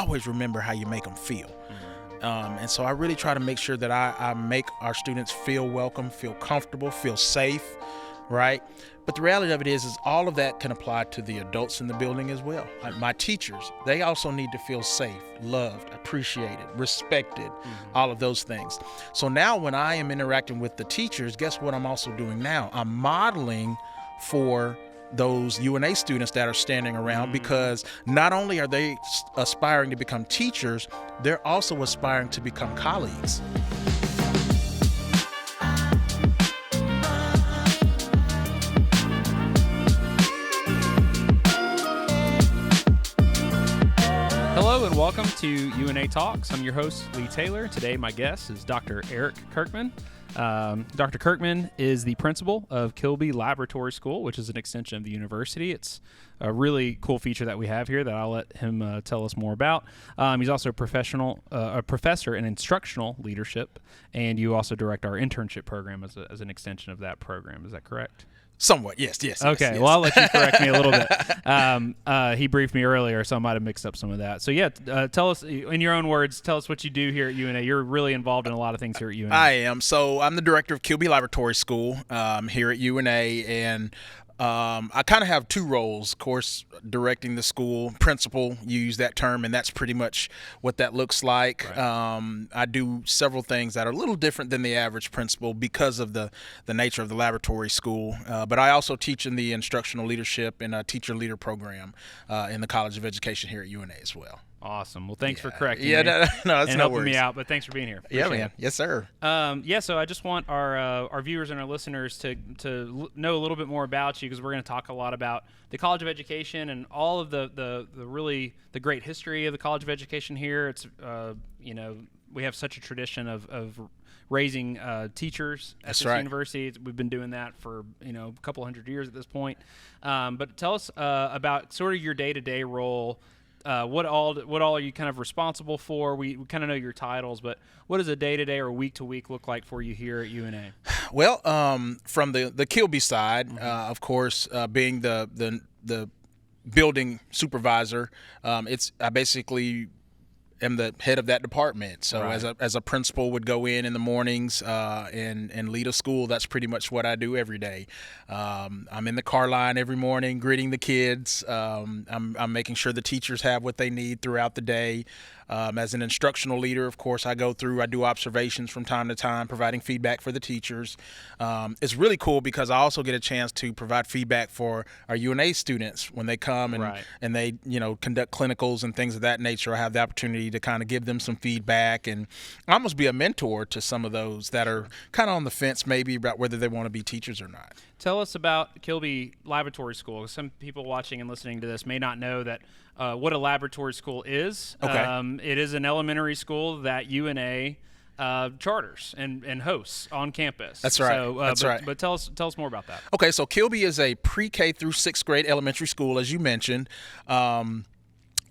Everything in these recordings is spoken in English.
always remember how you make them feel. And so I really try to make sure that I make our students feel welcome, feel comfortable, feel safe, right? But the reality of it is all of that can apply to the adults in the building as well. Like my teachers, they also need to feel safe, loved, appreciated, respected, all of those things. So now when I am interacting with the teachers, guess what I'm also doing now? I'm modeling for those UNA students that are standing around, because not only are they aspiring to become teachers, they're also aspiring to become colleagues. Hello and welcome to UNA Talks. I'm your host, Lee Taylor. Today my guest is Dr. Eric Kirkman. Dr. Kirkman is the principal of Kilby Laboratory School, which is an extension of the university. It's a really cool feature that we have here that I'll let him tell us more about. He's also a professor in instructional leadership, and you also direct our internship program as an extension of that program. Is that correct? Somewhat, yes. Okay, yes. well, I'll let you correct me a little bit. He briefed me earlier, so I might have mixed up some of that. So, yeah, tell us, in your own words, tell us what you do here at UNA. You're really involved in a lot of things here at UNA. I am. So I'm the director of Kilby Laboratory School here at UNA, and I kind of have two roles. Of course, directing the school, principal, you use that term, and that's pretty much what that looks like. Right. I do several things that are a little different than the average principal because of the nature of the laboratory school. But I also teach in the instructional leadership and a teacher leader program in the College of Education here at UNA as well. Awesome. Well, thanks for correcting me. No, that's and no helping worries. me out, but thanks for being here. Yeah, man. Yes, sir. So I just want our viewers and our listeners to know a little bit more about you, because we're going to talk a lot about the College of Education and all of the great history of the College of Education here. It's we have such a tradition of raising teachers at this university. You've been doing that for a couple hundred years at this point. But tell us about sort of your day-to-day role. What all are you kind of responsible for? We kind of know your titles, but what does a day-to-day or week-to-week look like for you here at UNA? Well, from the Kilby side, of course, being the building supervisor, I basically am the head of that department. So as a principal would go in the mornings and lead a school, that's pretty much what I do every day. I'm in the car line every morning greeting the kids. I'm making sure the teachers have what they need throughout the day. As an instructional leader, of course, I do observations from time to time, providing feedback for the teachers. It's really cool because I also get a chance to provide feedback for our UNA students when they come and they conduct clinicals and things of that nature. I have the opportunity to kind of give them some feedback and almost be a mentor to some of those that are kind of on the fence maybe about whether they want to be teachers or not. Tell us about Kilby Laboratory School. Some people watching and listening to this may not know that what a laboratory school is. Okay. It is an elementary school that UNA charters and hosts on campus. That's right. So, but tell us more about that. Okay, so Kilby is a pre-K through 6th grade elementary school, as you mentioned.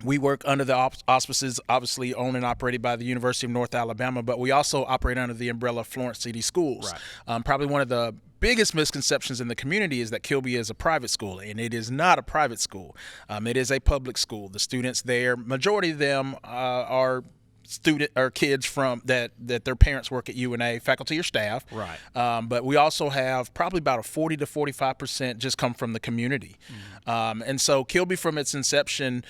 We work under the auspices, obviously owned and operated by the University of North Alabama, but we also operate under the umbrella of Florence City Schools. Right. Probably one of the biggest misconceptions in the community is that Kilby is a private school, and it is not a private school. It is a public school. The students there, majority of them are kids from that their parents work at UNA, faculty or staff. Right. But we also have probably about a 40 to 45% just come from the community. And so Kilby, from its inception,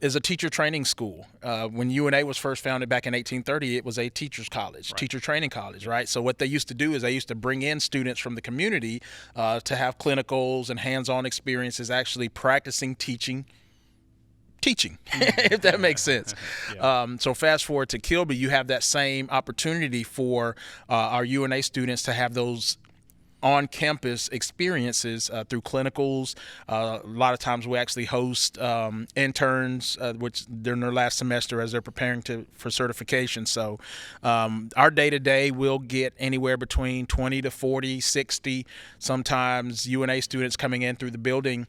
is a teacher training school. When UNA was first founded back in 1830, it was a teacher's college, teacher training college, right? So what they used to do is they used to bring in students from the community to have clinicals and hands-on experiences actually practicing teaching, if that makes sense. So fast forward to Kilby, you have that same opportunity for our UNA students to have those on-campus experiences through clinicals. A lot of times we actually host interns, which during their last semester as they're preparing for certification. So our day-to-day will get anywhere between 20 to 40, 60, sometimes UNA students coming in through the building,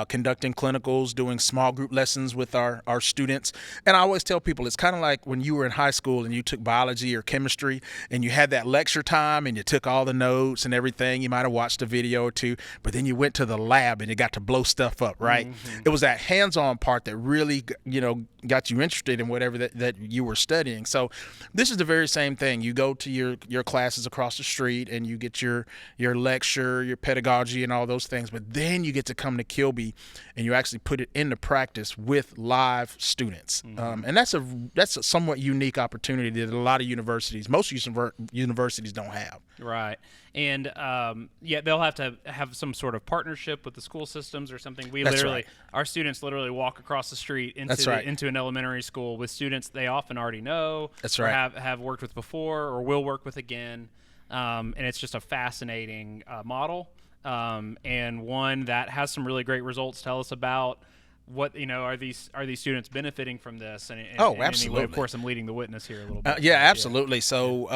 conducting clinicals, doing small group lessons with our students. And I always tell people it's kind of like when you were in high school and you took biology or chemistry and you had that lecture time and you took all the notes and everything. thing. You might have watched a video or two, but then you went to the lab and you got to blow stuff up, right? It was that hands-on part that really, got you interested in whatever that you were studying. So this is the very same thing. You go to your classes across the street and you get your lecture, your pedagogy and all those things, but then you get to come to Kilby and you actually put it into practice with live students. And that's a somewhat unique opportunity that a lot of most universities don't have. Right. And they'll have to have some sort of partnership with the school systems or something. Our students literally walk across the street into an elementary school with students they often already know. That's or right. have worked with before or will work with again. And it's just a fascinating model, and one that has some really great results. Tell us about what are these students benefiting from this? And absolutely. Anyway, of course, I'm leading the witness here a little bit. Yeah, absolutely. So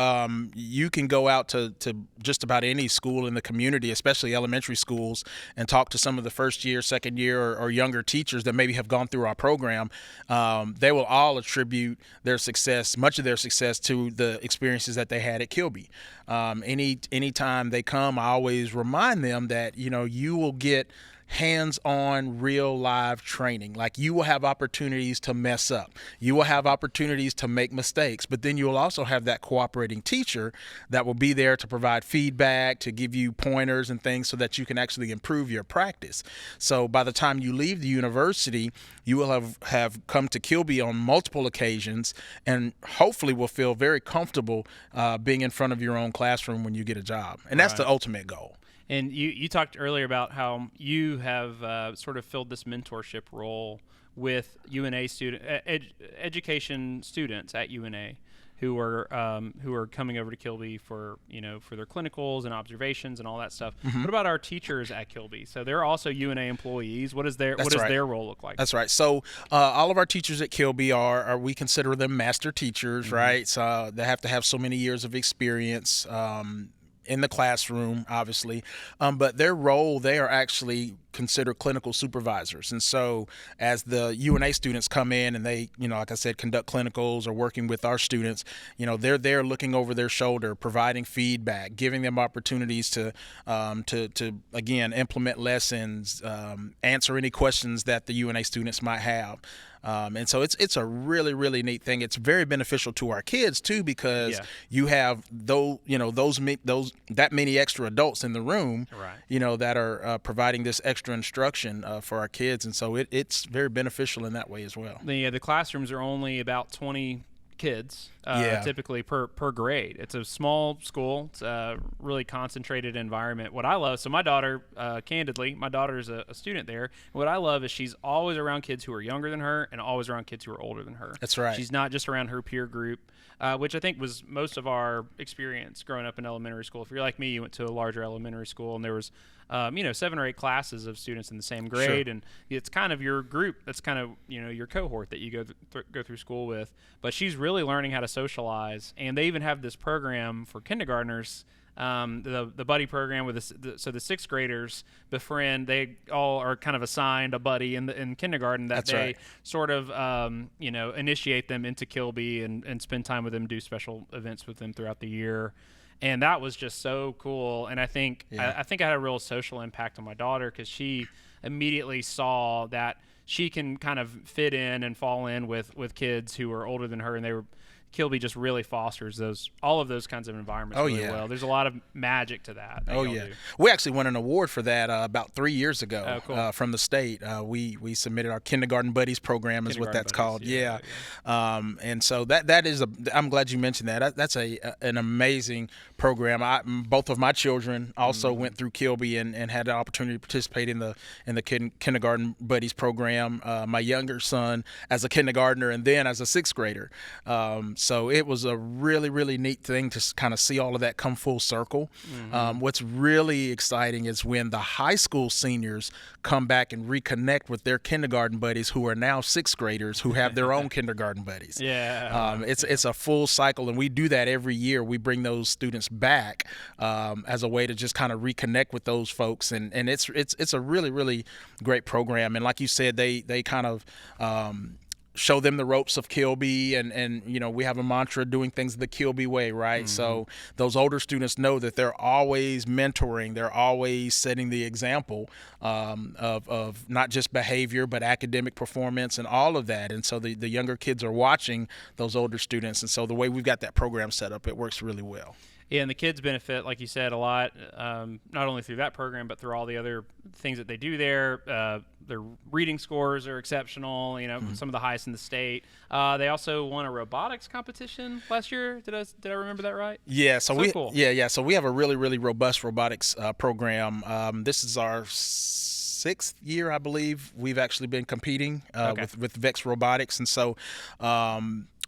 you can go out to just about any school in the community, especially elementary schools, and talk to some of the first year, second year, or younger teachers that maybe have gone through our program. They will all attribute much of their success, to the experiences that they had at Kilby. Anytime they come, I always remind them that you will get hands-on, real live training. Like, you will have opportunities to mess up. You will have opportunities to make mistakes, but then you will also have that cooperating teacher that will be there to provide feedback, to give you pointers and things so that you can actually improve your practice. So by the time you leave the university, you will have come to Kilby on multiple occasions and hopefully will feel very comfortable being in front of your own classroom when you get a job. And that's the ultimate goal. And you talked earlier about how you have sort of filled this mentorship role with UNA education students at UNA who are coming over to Kilby for their clinicals and observations and all that stuff. What about our teachers at Kilby? So they're also UNA employees. What does their role look like? That's right. So all of our teachers at Kilby we consider them master teachers, right? So they have to have so many years of experience in the classroom, obviously, but their role, they are actually considered clinical supervisors. And so as the UNA students come in and they, like I said, conduct clinicals or working with our students, they're there looking over their shoulder, providing feedback, giving them opportunities to again, implement lessons, answer any questions that the UNA students might have. And so it's a really, really neat thing. It's very beneficial to our kids too, because you have that many extra adults in the room, that are providing this extra instruction for our kids, and so it's very beneficial in that way as well. The classrooms are only about 20 kids typically per grade. It's a small school. It's a really concentrated environment. What I love, so my daughter, candidly, my daughter is a student there. What I love is she's always around kids who are younger than her and always around kids who are older than her. That's right. She's not just around her peer group, which I think was most of our experience growing up in elementary school. If you're like me, you went to a larger elementary school and there was 7 or 8 classes of students in the same grade, and it's kind of your group. That's kind of your cohort that you go through school with. But she's really learning how to socialize, and they even have this program for kindergartners, the buddy program with so the 6th graders befriend. They all are kind of assigned a buddy in kindergarten that sort of initiate them into Kilby and spend time with them, do special events with them throughout the year. And that was just so cool. And I think I had a real social impact on my daughter, because she immediately saw that she can kind of fit in and fall in with kids who are older than her, and Kilby just really fosters all of those kinds of environments really well. There's a lot of magic to that. We actually won an award for that about 3 years ago from the state. We submitted our Kindergarten Buddies program, is what that's called. And so that is I'm glad you mentioned that. That's an amazing program. Both of my children also went through Kilby and had the opportunity to participate in the Kindergarten Buddies program. My younger son as a kindergartner and then as a 6th grader. So it was a really, really neat thing to kind of see all of that come full circle. What's really exciting is when the high school seniors come back and reconnect with their kindergarten buddies who are now 6th graders who have their own kindergarten buddies. It's a full cycle, and we do that every year. We bring those students back as a way to just kind of reconnect with those folks, and it's a really, really great program. And like you said, they kind of show them the ropes of Kilby, and we have a mantra, doing things the Kilby way, right? So those older students know that they're always mentoring, they're always setting the example of not just behavior but academic performance and all of that. And so the younger kids are watching those older students, and so the way we've got that program set up, it works really well. Yeah, and the kids benefit, like you said, a lot, not only through that program, but through all the other things that they do there. Their reading scores are exceptional, some of the highest in the state. They also won a robotics competition last year. Did I remember that right? Yeah, so cool. So we have a really, really robust robotics program. This is our 6th year, I believe. We've actually been competing with Vex Robotics, and so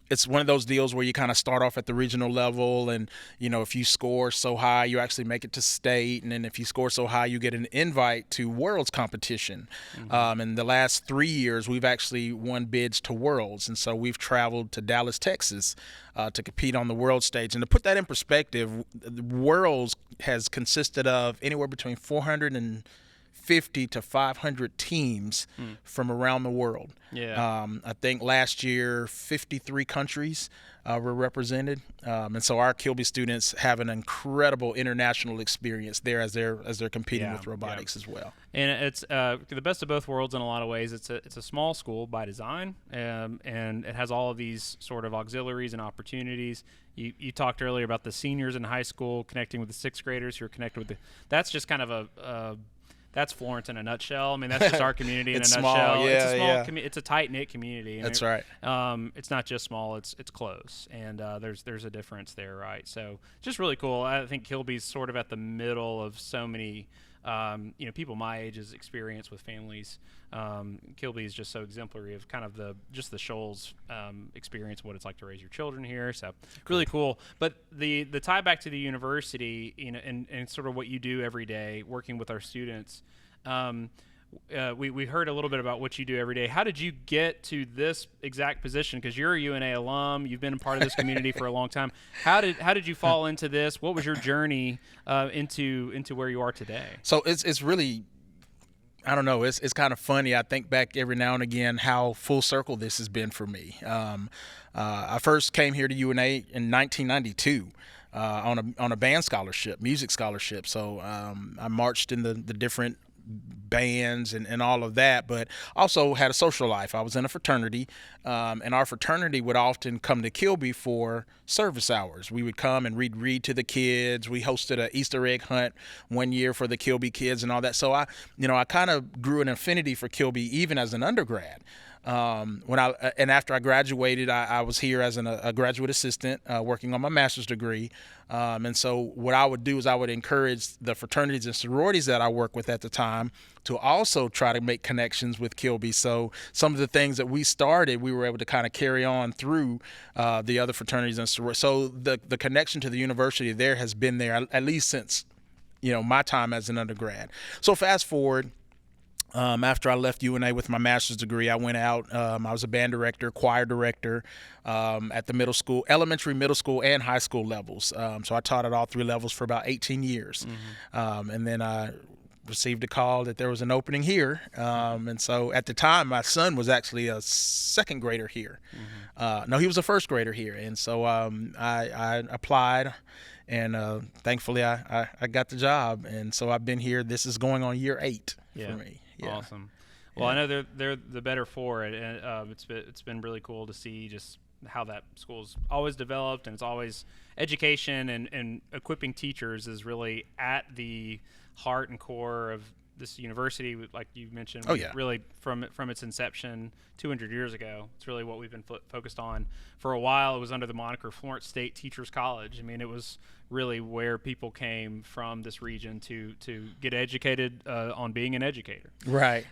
it's one of those deals where you kind of start off at the regional level, and if you score so high, you actually make it to state, and then if you score so high, you get an invite to Worlds competition. In the last 3 years, we've actually won bids to Worlds, and so we've traveled to Dallas, Texas, to compete on the world stage. And to put that in perspective, Worlds has consisted of anywhere between 450 to 500 teams from around the world. Yeah. I think last year 53 countries were represented, and so our Kilby students have an incredible international experience there as they're competing with robotics as well. And it's the best of both worlds in a lot of ways. It's a small school by design, and it has all of these sort of auxiliaries and opportunities. You talked earlier about the seniors in high school connecting with the 6th graders who are connected with that's just kind of that's Florence in a nutshell. I mean, that's just our community in a nutshell. Small, it's a small it's a tight-knit community. That's right. It's not just small; it's close, and there's a difference there, right? So, just really cool. I think Kilby's sort of at the middle of so many, people my age's experience with families. Kilby is just so exemplary of kind of the Shoals experience, what it's like to raise your children here. So really cool. But the tie back to the university, and sort of what you do every day working with our students. We heard a little bit about what you do every day. How did you get to this exact position? Because you're a UNA alum, you've been a part of this community for a long time. How did you fall into this? What was your journey into where you are today? So it's really, I don't know. It's kind of funny. I think back every now and again how full circle this has been for me. I first came here to UNA in 1992 on a band scholarship, music scholarship. So I marched in the different bands and all of that, but also had a social life. I was in a fraternity, and our fraternity would often come to Kilby for service hours. We would come and read to the kids. We hosted an Easter egg hunt one year for the Kilby kids and all that. So I kind of grew an affinity for Kilby even as an undergrad. After I graduated, I was here as a graduate assistant working on my master's degree. And so what I would do is I would encourage the fraternities and sororities that I work with at the time to also try to make connections with Kilby. So some of the things that we started, we were able to kind of carry on through the other fraternities and sororities. So the connection to the university there has been there at least since my time as an undergrad. So fast forward. After I left UNA with my master's degree, I went out. I was a band director, choir director at the middle school, elementary, middle school, and high school levels. So I taught at all 3 levels for about 18 years. And then I received a call that there was an opening here. And so at the time, my son was actually a 2nd grader here. No, he was a 1st grader here. And so I applied. And thankfully, I got the job. And so I've been here. This is going on year 8 for me. Yeah. Awesome. Well, I know they're the better for it, and it's been really cool to see just how that school's always developed, and it's always education and equipping teachers is really at the heart and core of this university, like you mentioned. Really from its inception 200 years ago, it's really what we've been focused on. For a while, it was under the moniker Florence State Teachers College. I mean, it was really where people came from this region to get educated on being an educator. Right.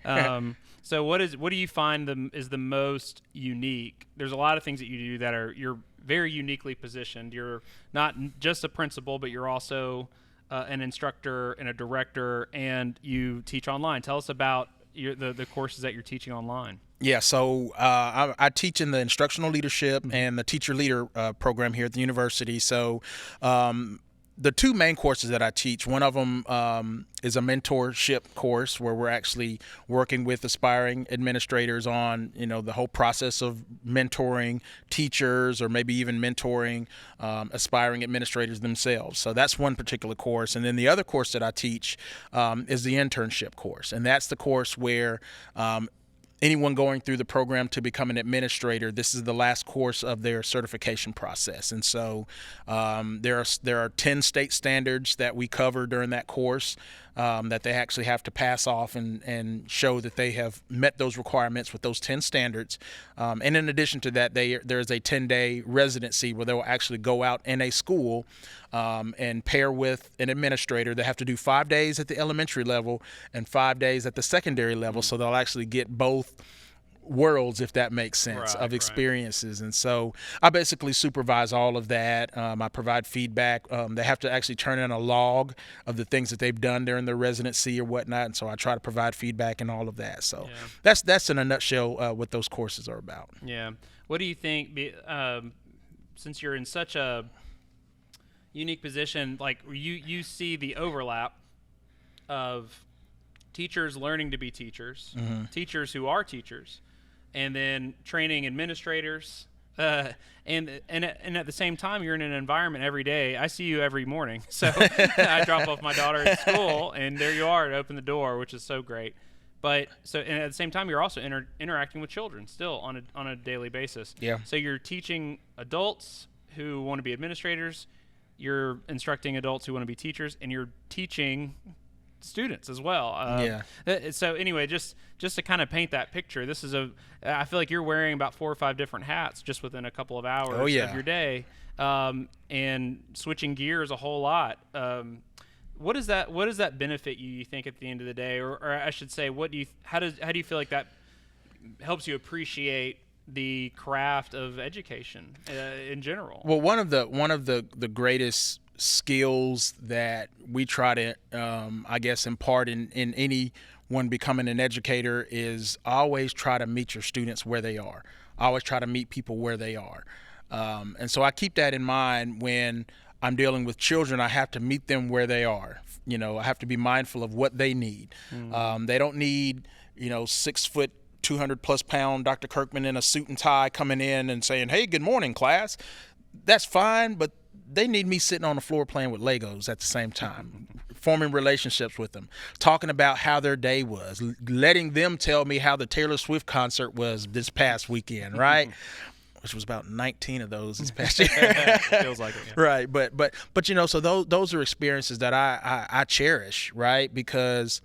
So what do you find is the most unique? There's a lot of things that you do that you're very uniquely positioned. You're not just a principal, but you're also an instructor and a director, and you teach online. Tell us about the courses that you're teaching online. Yeah, so I teach in the instructional leadership and the teacher leader program here at the university. So the two main courses that I teach, one of them is a mentorship course where we're actually working with aspiring administrators on, the whole process of mentoring teachers or maybe even mentoring aspiring administrators themselves. So that's one particular course. And then the other course that I teach is the internship course. And that's the course where anyone going through the program to become an administrator, this is the last course of their certification process. And so there are 10 state standards that we cover during that course that they actually have to pass off and show that they have met those requirements with those 10 standards. And in addition to that, there's a 10-day residency where they'll actually go out in a school and pair with an administrator. They have to do 5 days at the elementary level and 5 days at the secondary level, so they'll actually get both worlds, if that makes sense, of experiences. And so I basically supervise all of that. I provide feedback. They have to actually turn in a log of the things that they've done during their residency or whatnot, and so I try to provide feedback and all of that. So that's in a nutshell what those courses are about. Yeah. What do you think, since you're in such a unique position, like you see the overlap of teachers learning to be teachers, teachers who are teachers, and then training administrators, and at the same time, you're in an environment every day. I see you every morning, so I drop off my daughter at school, and there you are to open the door, which is so great. But and at the same time, you're also interacting with children still on a daily basis. Yeah. So you're teaching adults who want to be administrators, you're instructing adults who want to be teachers, and you're teaching students as well. So anyway, just to kind of paint that picture, I feel like you're wearing about 4 or 5 different hats just within a couple of hours of your day, and switching gears a whole lot. What does that benefit you think at the end of the day, or I should say, how do you feel like that helps you appreciate the craft of education in general? Well, one of the greatest skills that we try to, I guess, impart in anyone becoming an educator is always try to meet your students where they are. Always try to meet people where they are. And so I keep that in mind when I'm dealing with children. I have to meet them where they are. I have to be mindful of what they need. They don't need, 6 foot, 200 plus pound Dr. Kirkman in a suit and tie coming in and saying, "Hey, good morning, class." That's fine, but they need me sitting on the floor playing with Legos at the same time, forming relationships with them, talking about how their day was, letting them tell me how the Taylor Swift concert was this past weekend, right? Which was about 19 of those this past year. Feels like it. Yeah. Right, but so those are experiences that I cherish, right? Because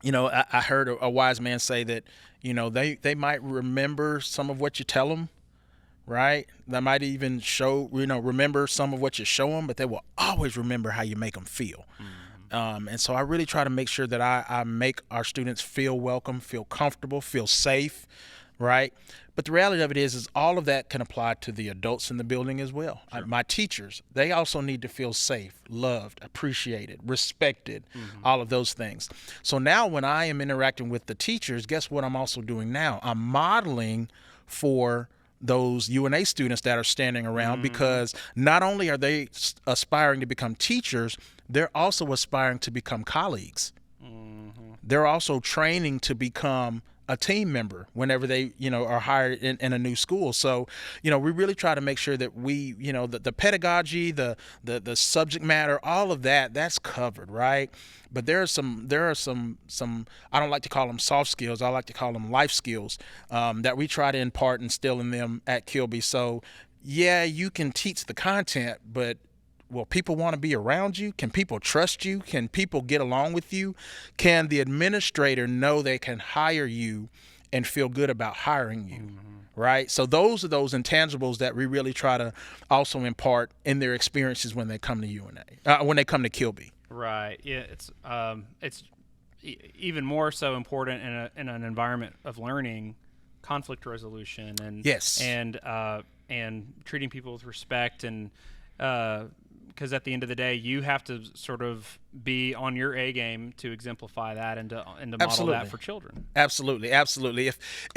I heard a wise man say that they might remember some of what you tell them. Right? They might even remember some of what you show them, but they will always remember how you make them feel. And so I really try to make sure that I make our students feel welcome, feel comfortable, feel safe, right? But the reality of it is all of that can apply to the adults in the building as well. Sure. My teachers, they also need to feel safe, loved, appreciated, respected, all of those things. So now when I am interacting with the teachers, guess what I'm also doing now? I'm modeling for those UNA students that are standing around, because not only are they aspiring to become teachers, they're also aspiring to become colleagues. They're also training to become a team member whenever they, are hired in a new school. So, we really try to make sure that we, the pedagogy, the subject matter, all of that's covered, right? But there are some I don't like to call them soft skills. I like to call them life skills that we try to impart and instill in them at Kilby. So, yeah, you can teach the content, but will people want to be around you? Can people trust you? Can people get along with you? Can the administrator know they can hire you and feel good about hiring you? Right? So those are those intangibles that we really try to also impart in their experiences when they come to UNA, when they come to Kilby. Right. Yeah. It's even more so important in an environment of learning, conflict resolution, and and treating people with respect, and because at the end of the day, you have to sort of be on your A game to exemplify that and to model that for children. Absolutely.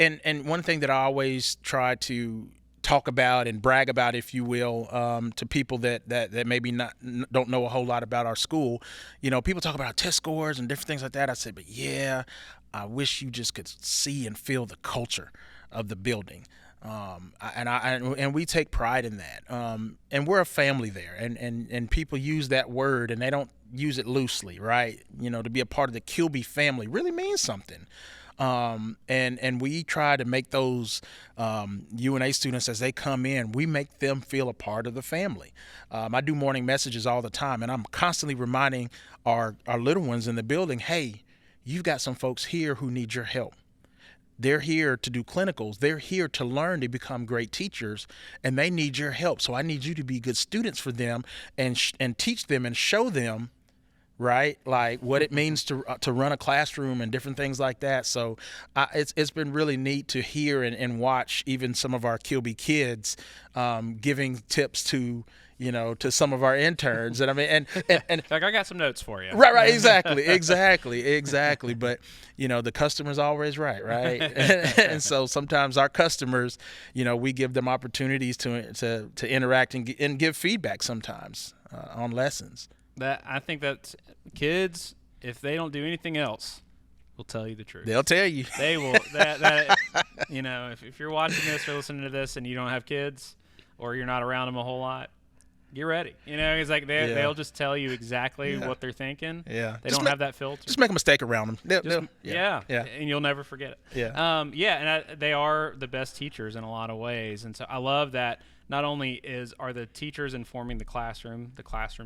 And one thing that I always try to talk about and brag about, if you will, to people that maybe don't know a whole lot about our school. People talk about our test scores and different things like that. I said, but yeah, I wish you just could see and feel the culture of the building. And we take pride in that. And we're a family there, and people use that word and they don't use it loosely, right? To be a part of the Kilby family really means something. And we try to make those UNA students, as they come in, we make them feel a part of the family. I do morning messages all the time, and I'm constantly reminding our little ones in the building, hey, you've got some folks here who need your help. They're here to do clinicals. They're here to learn to become great teachers, and they need your help. So I need you to be good students for them and teach them and show them, right, like what it means to run a classroom and different things like that. So it's been really neat to hear and watch even some of our Kilby kids giving tips to some of our interns. And I mean, and like, I got some notes for you. Right, exactly. But the customer's always right? And so sometimes our customers, we give them opportunities to interact and give feedback sometimes on lessons. I think that kids, if they don't do anything else, will tell you the truth. They'll tell you. They will. If you're watching this or listening to this and you don't have kids, or you're not around them a whole lot, get ready. It's like they'll just tell you exactly what they're thinking. Yeah. They don't have that filter. Just make a mistake around them. Yeah. And you'll never forget it. Yeah. And they are the best teachers in a lot of ways. And so I love that not only are the teachers informing the classroom's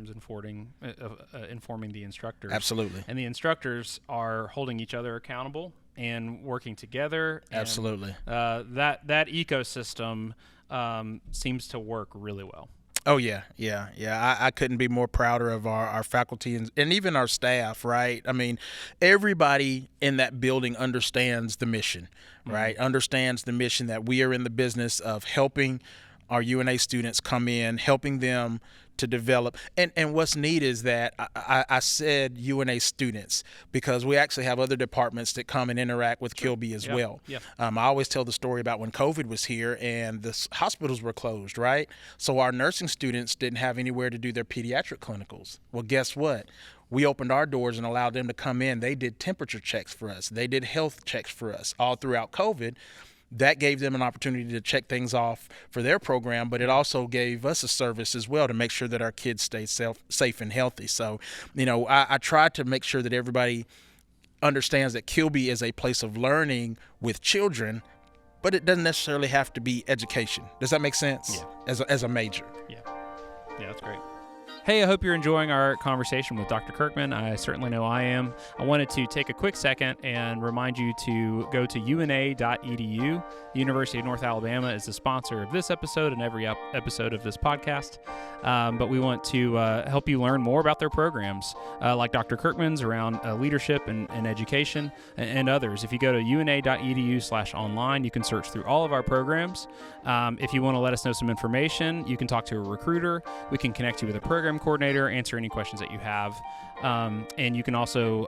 informing the instructors. Absolutely. And the instructors are holding each other accountable and working together. And, absolutely. That ecosystem seems to work really well. Oh, yeah. I couldn't be more prouder of our faculty and even our staff, right? I mean, everybody in that building understands the mission, right? Understands the mission that we are in the business of helping our UNA students come in, helping them to develop. And what's neat is that I said UNA students because we actually have other departments that come and interact with Kilby as well. Yeah. I always tell the story about when COVID was here and the hospitals were closed, right? So our nursing students didn't have anywhere to do their pediatric clinicals. Well, guess what? We opened our doors and allowed them to come in. They did temperature checks for us. They did health checks for us all throughout COVID. That gave them an opportunity to check things off for their program, but it also gave us a service as well to make sure that our kids stay safe and healthy. So, I try to make sure that everybody understands that Kilby is a place of learning with children, but it doesn't necessarily have to be education. Does that make sense? Yeah. As a major. Yeah, that's great. Hey, I hope you're enjoying our conversation with Dr. Kirkman. I certainly know I am. I wanted to take a quick second and remind you to go to una.edu. The University of North Alabama is the sponsor of this episode and every episode of this podcast. But we want to help you learn more about their programs, like Dr. Kirkman's around leadership and education and others. If you go to una.edu/online, you can search through all of our programs. If you want to let us know some information, you can talk to a recruiter. We can connect you with a program coordinator, answer any questions that you have. And you can also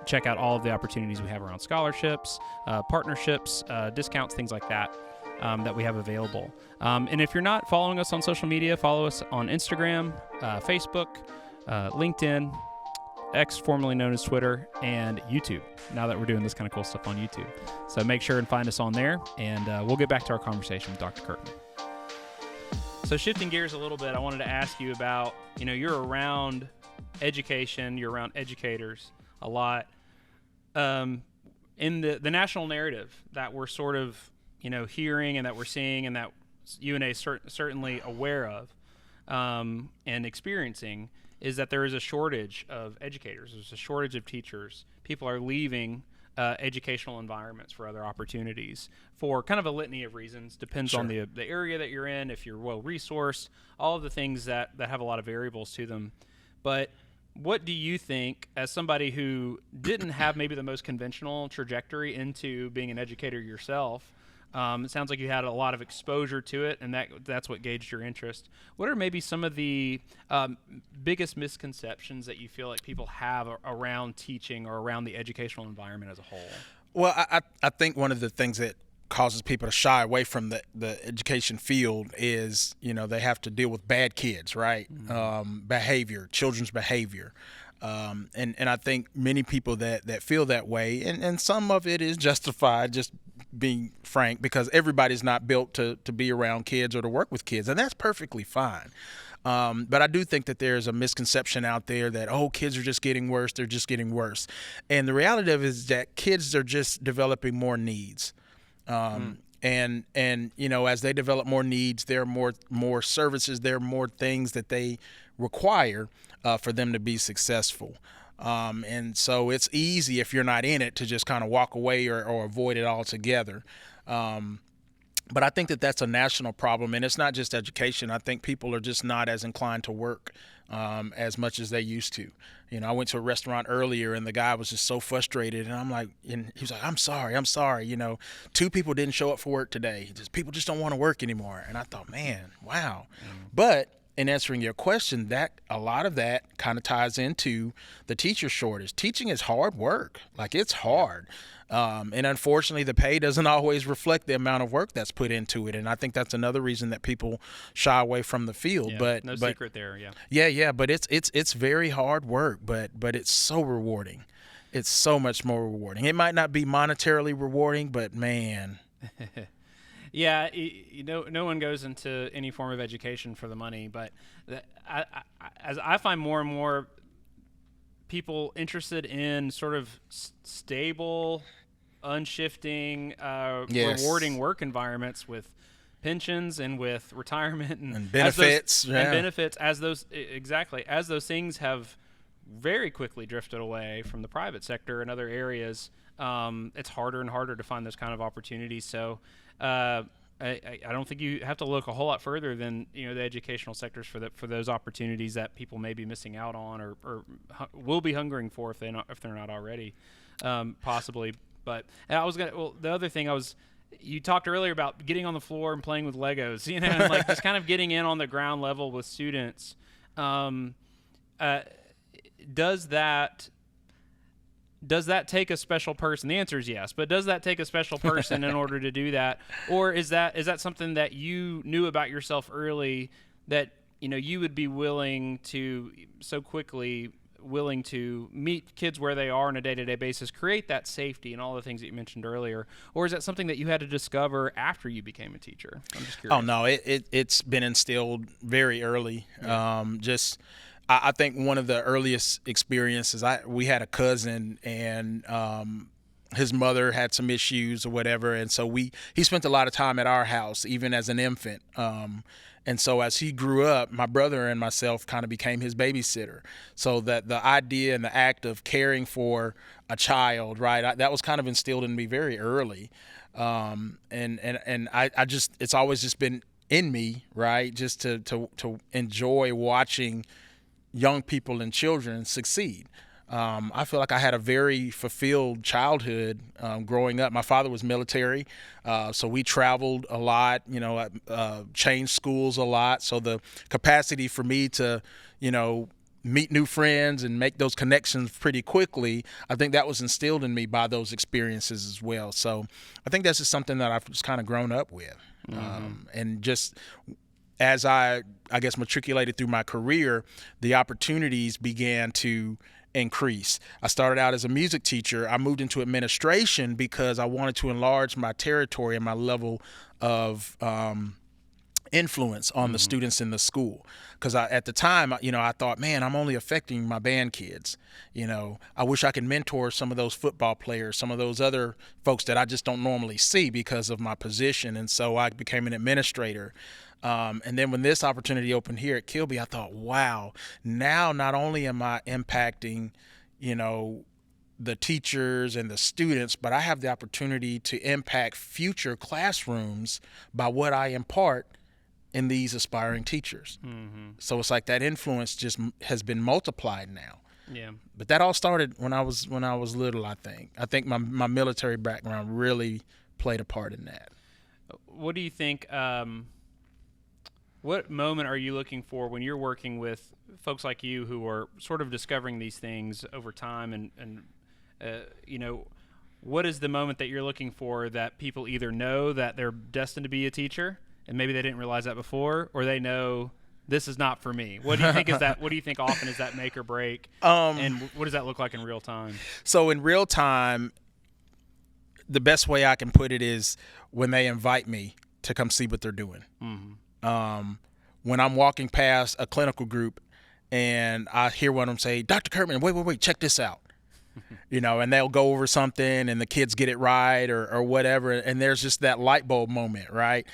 check out all of the opportunities we have around scholarships, partnerships, discounts, things like that we have available. And if you're not following us on social media, follow us on Instagram, Facebook, LinkedIn, X, formerly known as Twitter, and YouTube, now that we're doing this kind of cool stuff on YouTube. So make sure and find us on there, and we'll get back to our conversation with Dr. Kirkman. So shifting gears a little bit, I wanted to ask you about, you're around education, you're around educators a lot. In the national narrative that we're sort of, hearing and that we're seeing and that UNA is certainly aware of and experiencing is that there is a shortage of educators. There's a shortage of teachers. People are leaving educational environments for other opportunities for kind of a litany of reasons. Depends on the area that you're in, if you're well-resourced, all of the things that have a lot of variables to them. But what do you think, as somebody who didn't have maybe the most conventional trajectory into being an educator yourself, it sounds like you had a lot of exposure to it, and that's what gauged your interest. What are maybe some of the biggest misconceptions that you feel like people have around teaching or around the educational environment as a whole? Well, I think one of the things that causes people to shy away from the education field is, they have to deal with bad kids, right? Children's behavior. And I think many people that feel that way, and some of it is justified, just being frank, because everybody's not built to be around kids or to work with kids, and that's perfectly fine. But I do think that there's a misconception out there that, kids are just getting worse, they're just getting worse. And the reality of it is that kids are just developing more needs. And as they develop more needs, there are more services, there are more things that they require for them to be successful. And so it's easy, if you're not in it, to just kind of walk away or avoid it altogether. But I think that that's a national problem, and it's not just education. I think people are just not as inclined to work as much as they used to. I went to a restaurant earlier, and the guy was just so frustrated, and he was like, I'm sorry. 2 people didn't show up for work today. People just don't want to work anymore. And I thought, man, wow. But in answering your question, that a lot of that kind of ties into the teacher shortage. Teaching is hard work. It's hard. And unfortunately, the pay doesn't always reflect the amount of work that's put into it. And I think that's another reason that people shy away from the field. Yeah, but no secret there. Yeah. Yeah. But it's very hard work, but it's so rewarding. It's so much more rewarding. It might not be monetarily rewarding, but man. Yeah, no one goes into any form of education for the money, but as I find more and more people interested in sort of stable, unshifting, rewarding work environments with pensions and with retirement and benefits, as those things have very quickly drifted away from the private sector and other areas. It's harder and harder to find those kind of opportunities. So I don't think you have to look a whole lot further than the educational sectors for those opportunities that people may be missing out on or will be hungering for if they're not already, possibly. But the other thing you talked earlier about getting on the floor and playing with Legos, and just kind of getting in on the ground level with students. Does that take a special person? The answer is yes, but does that take a special person in order to do that? Or is that something that you knew about yourself early that you would be willing to meet kids where they are on a day-to-day basis, create that safety and all the things that you mentioned earlier? Or is that something that you had to discover after you became a teacher? I'm just curious. Oh, no, it's been instilled very early. Yeah. I think one of the earliest experiences, we had a cousin, and his mother had some issues or whatever, and so he spent a lot of time at our house, even as an infant. And so as he grew up, my brother and myself kind of became his babysitter. So that the idea and the act of caring for a child, right, that was kind of instilled in me very early. And I just, it's always just been in me, right, just to enjoy watching young people and children succeed. I feel like I had a very fulfilled childhood growing up. My father was military, so we traveled a lot, changed schools a lot. So the capacity for me to, meet new friends and make those connections pretty quickly, I think that was instilled in me by those experiences as well. So I think that's just something that I've just kind of grown up with. And just as I guess, matriculated through my career, the opportunities began to increase. I started out as a music teacher. I moved into administration because I wanted to enlarge my territory and my level of influence on the students in the school. Because at the time, I thought, man, I'm only affecting my band kids. I wish I could mentor some of those football players, some of those other folks that I just don't normally see because of my position. And so I became an administrator. And then when this opportunity opened here at Kilby, I thought, wow, now not only am I impacting, the teachers and the students, but I have the opportunity to impact future classrooms by what I impart in these aspiring teachers. So it's like that influence just has been multiplied now. Yeah. But that all started when I was little, I think. I think my military background really played a part in that. What do you think, what moment are you looking for when you're working with folks like you who are sort of discovering these things over time and what is the moment that you're looking for that people either know that they're destined to be a teacher and maybe they didn't realize that before, or they know this is not for me? What do you think is that? What do you think often is that make or break? And what does that look like in real time? So in real time, the best way I can put it is when they invite me to come see what they're doing. When I'm walking past a clinical group and I hear one of them say, "Dr. Kirkman, wait, check this out." And they'll go over something and the kids get it right or whatever. And there's just that light bulb moment, right?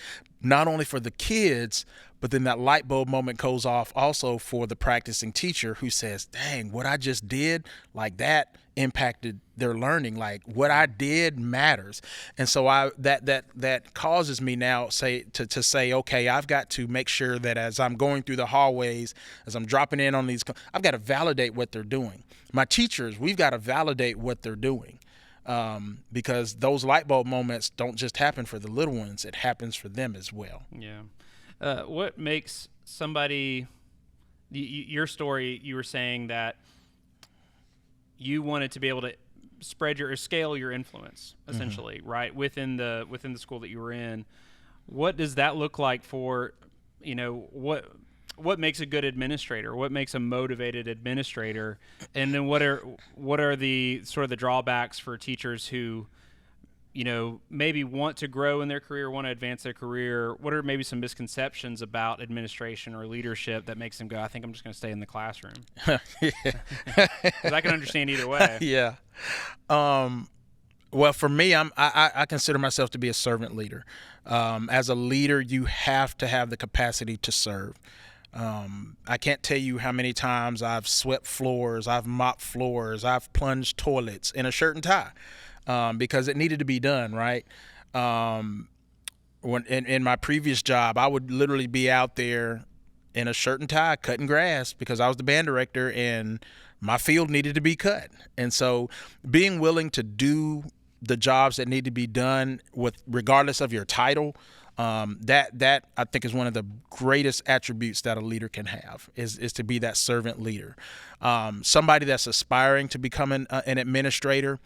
Not only for the kids, but then that light bulb moment goes off also for the practicing teacher who says, dang, what I just did, like that impacted their learning. Like what I did matters. And so that causes me now to say, okay, I've got to make sure that as I'm going through the hallways, as I'm dropping in on these, I've got to validate what they're doing. My teachers, we've got to validate what they're doing. Because those light bulb moments don't just happen for the little ones, it happens for them as well. Yeah. What makes somebody, your story, you were saying that you wanted to be able to spread or scale your influence, essentially, right, within the school that you were in. What does that look like for, what makes a good administrator? What makes a motivated administrator? And then what are the sort of the drawbacks for teachers who, maybe want to grow in their career, want to advance their career? What are maybe some misconceptions about administration or leadership that makes them go, I think I'm just going to stay in the classroom? Because I can understand either way. Yeah. Well, for me, I consider myself to be a servant leader. As a leader, you have to have the capacity to serve. I can't tell you how many times I've swept floors, I've mopped floors, I've plunged toilets in a shirt and tie because it needed to be done, right? When in my previous job, I would literally be out there in a shirt and tie cutting grass because I was the band director and my field needed to be cut. And so being willing to do the jobs that need to be done regardless of your title, that I think is one of the greatest attributes that a leader can have is to be that servant leader. Somebody that's aspiring to become an administrator.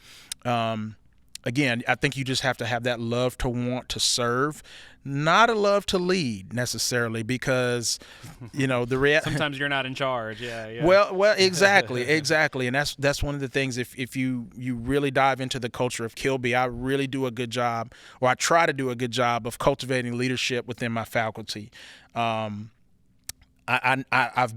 Again, I think you just have to have that love to want to serve, not a love to lead necessarily, because sometimes you're not in charge. Yeah. Well, exactly, and that's one of the things. If you really dive into the culture of Kilby, I really do a good job, or I try to do a good job of cultivating leadership within my faculty. I've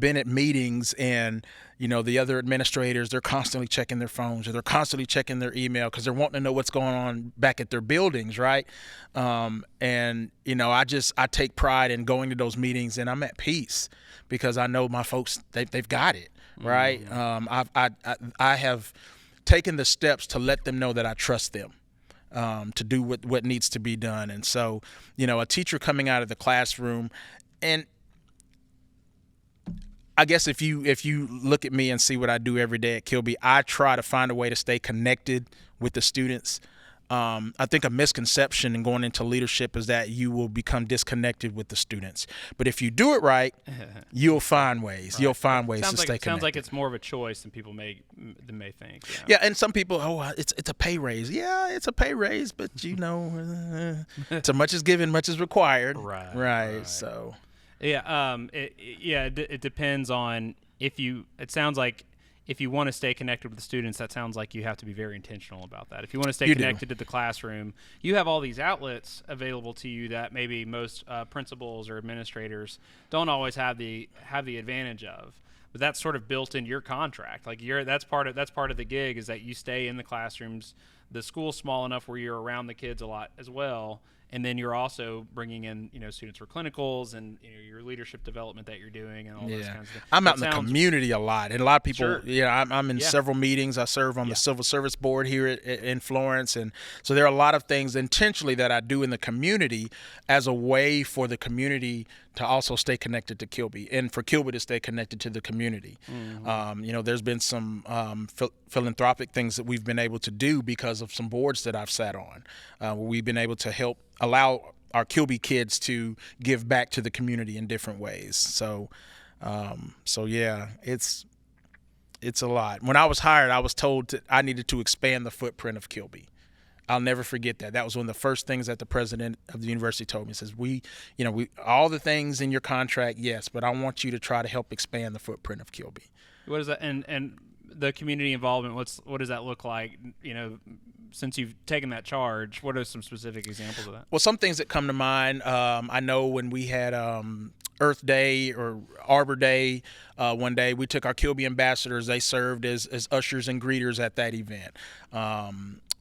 been at meetings and the other administrators, they're constantly checking their phones or they're constantly checking their email because they're wanting to know what's going on back at their buildings, right? And I take pride in going to those meetings and I'm at peace because I know my folks they've got it, right? I have taken the steps to let them know that I trust them. To do what needs to be done. And so, a teacher coming out of the classroom, and I guess if you look at me and see what I do every day at Kilby, I try to find a way to stay connected with the students. I think a misconception in going into leadership is that you will become disconnected with the students. But if you do it right, you'll find ways. Right. You'll find ways to stay connected. Sounds like it's more of a choice than people may think. Yeah, and some people, it's a pay raise. Yeah, it's a pay raise, but so much is given, much is required. Right. So. Yeah. It depends on it sounds like if you want to stay connected with the students, that sounds like you have to be very intentional about that. If you want to stay connected to the classroom, you have all these outlets available to you that maybe most principals or administrators don't always have the advantage of. But that's sort of built into your contract. Like that's part of the gig is that you stay in the classrooms. The school's small enough where you're around the kids a lot as well. And then you're also bringing in, students for clinicals and your leadership development that you're doing and all those kinds of things. I'm out in the community a lot, and a lot of people. Sure. I'm in several meetings. I serve on the Civil Service Board here in Florence, and so there are a lot of things intentionally that I do in the community as a way for the community to also stay connected to Kilby, and for Kilby to stay connected to the community. Mm-hmm. There's been some philanthropic things that we've been able to do because of some boards that I've sat on, where we've been able to allow our Kilby kids to give back to the community in different ways. So it's a lot. When I was hired, I was told I needed to expand the footprint of Kilby. I'll never forget that. That was one of the first things that the president of the university told me. He says, we all the things in your contract, yes, but I want you to try to help expand the footprint of Kilby. What is that? And the community involvement, what does that look like? Since you've taken that charge, what are some specific examples of that? Well, some things that come to mind, I know when we had Earth Day or Arbor Day one day, we took our Kilby ambassadors. They served as ushers and greeters at that event.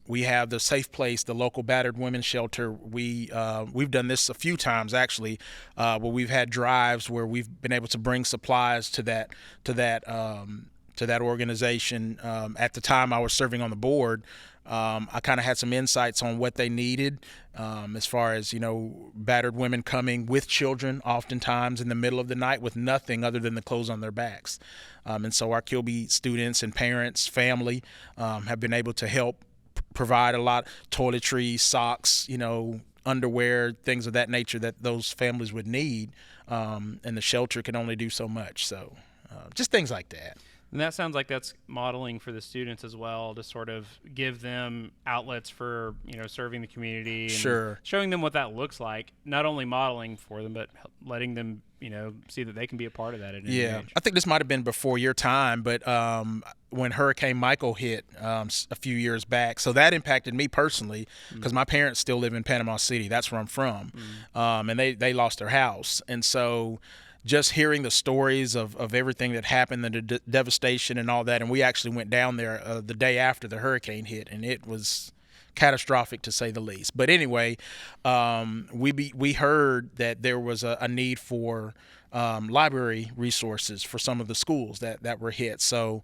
We have the Safe Place, the local battered women's shelter. We've done this a few times actually, where we've had drives where we've been able to bring supplies to that organization. At the time I was serving on the board, I kind of had some insights on what they needed, as far as, battered women coming with children oftentimes in the middle of the night with nothing other than the clothes on their backs. And so our Kilby students and parents, family, have been able to help provide a lot, toiletries, socks, underwear, things of that nature that those families would need. And the shelter can only do so much. So just things like that. And that sounds like that's modeling for the students as well, to sort of give them outlets for, serving the community and Sure. showing them what that looks like, not only modeling for them, but letting them, see that they can be a part of that at any age. I think this might have been before your time, but when Hurricane Michael hit a few years back, so that impacted me personally because my parents still live in Panama City. That's where I'm from. And they lost their house. And so just hearing the stories of everything that happened, the devastation and all that, and we actually went down there the day after the hurricane hit, and it was catastrophic to say the least. But anyway, we heard that there was a need for library resources for some of the schools that were hit. So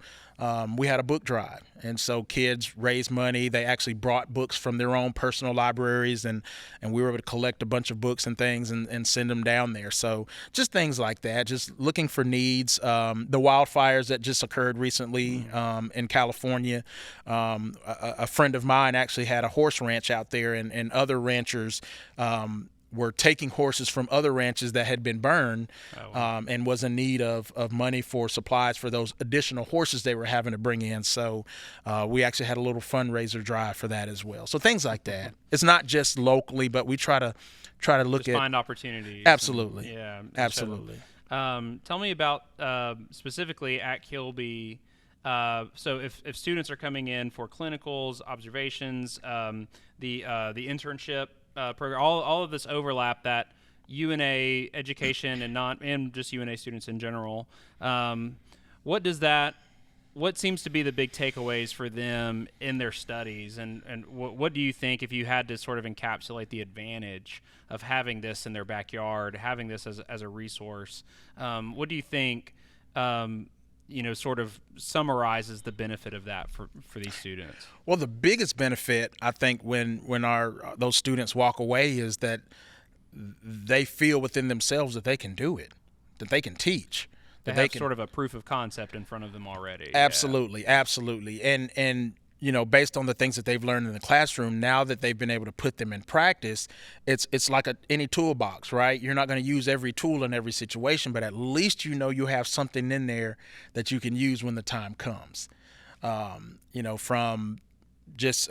we had a book drive, and so kids raised money. They actually brought books from their own personal libraries, and we were able to collect a bunch of books and things and send them down there. So just things like that, just looking for needs. The wildfires that just occurred recently in California, a friend of mine actually had a horse ranch out there, and other ranchers were taking horses from other ranches that had been burned, and was in need of money for supplies for those additional horses they were having to bring in. So we actually had a little fundraiser drive for that as well. So things like that. It's not just locally, but we try to look Just at find opportunities. Absolutely. Absolutely. Tell me about specifically at Kilby. So if students are coming in for clinicals, observations, the internship program, all of this overlap that UNA education and just UNA students in general, what seems to be the big takeaways for them in their studies, and what do you think, if you had to sort of encapsulate the advantage of having this in their backyard, having this as a resource, what do you think sort of summarizes the benefit of that for these students? Well, the biggest benefit, I think, when those students walk away is that they feel within themselves that they can do it, that they can teach. They have sort of a proof of concept in front of them already. Absolutely. And based on the things that they've learned in the classroom, now that they've been able to put them in practice, it's like any toolbox, right? You're not going to use every tool in every situation, but at least you have something in there that you can use when the time comes. From just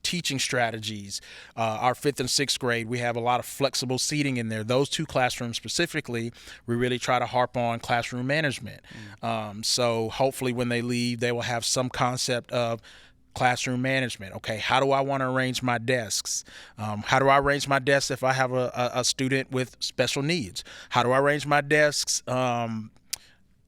teaching strategies. Our 5th and 6th grade, we have a lot of flexible seating in there. Those two classrooms specifically, we really try to harp on classroom management. So hopefully when they leave, they will have some concept of classroom management. Okay, how do I want to arrange my desks? How do I arrange my desks if I have a student with special needs? How do I arrange my desks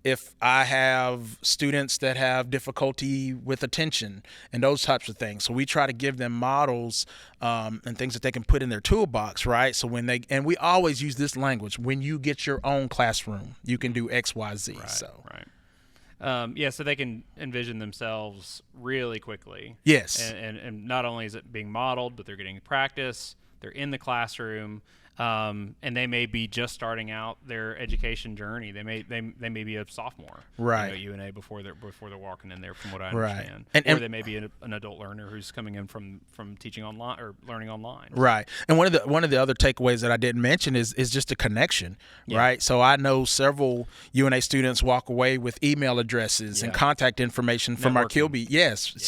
if I have students that have difficulty with attention and those types of things? So we try to give them models and things that they can put in their toolbox, right? So and we always use this language: when you get your own classroom, you can do X, Y, Z. Right. So they can envision themselves really quickly. Yes. And not only is it being modeled, but they're getting practice. They're in the classroom. and they may be just starting out their education journey. They may be a sophomore, right, at UNA before they're walking in there, from what I right. understand. And or they may be an adult learner who's coming in from teaching online or learning online. Right. And one of the other takeaways that I didn't mention is just a connection, right? So I know several UNA students walk away with email addresses and contact information from our Kilby,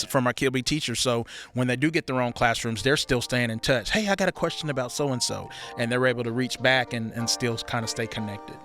from our Kilby teachers. So when they do get their own classrooms, they're still staying in touch. Hey, I got a question about so-and-so. And they're able to reach back and still kind of stay connected.